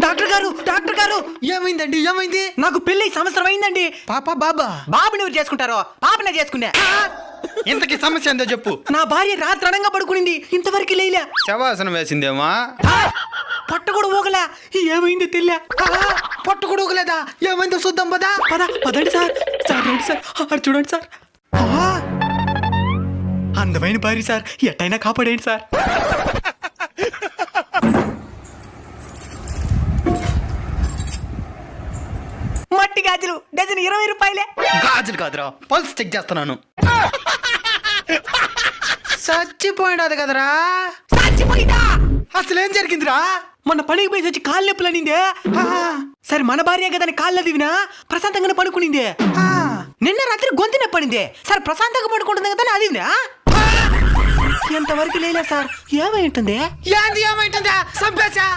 Doctor గారు ఏమైందండి? ఏమైంది? నాకు పెళ్లి సంవత్సరం అయిందండి. పాప బాబా? బాబుని ఎవరు చేసుకుంటారో పాపనే చేసుకున్నా. ఇంతకీ సమస్య ఏందో చెప్పు. నా భార్య రాత్రి అనంగా పడుకునింది, ఇంతవరకు లేలే. శవాసనం వేసిందేమా? పొట్ట కూడా ఊగలే. ఏమైందో తెలియా. పొట్టు కూడా ఊగలేదా? ఏమైందో చూద్దాం పదా. పదండి సార్. రండి సార్, అటు చూడండి సార్. అందమైన భార్య సార్, ఎట్టయినా కాపాడేయండి సార్. మట్టి గాజులు డజన్ 20 రూపాయలే. గాజులు కాదురా, పల్స్ చెక్ చేస్తున్నాను. చచ్చిపోయినది కదరా. చచ్చిపోయిందా? అసలు ఏం జరిగిందిరా? మొన్న పనికి పోయి వచ్చి కాళ్ళు నొప్పులు అనిందే. సరే మన భార్య కదని కాళ్ళు దిగినా ప్రశాంతంగానే పడుకునిందే. నిన్న రాత్రి గొంతు నొప్పడిందే. సరే ప్రశాంతంగా పడుకుంటుంది కదా అదివినా. ఎంతవరకు లేలే సార్. ఏమై ఉంటుంది? ఏంది ఏమైంటుందా? చంపేశా.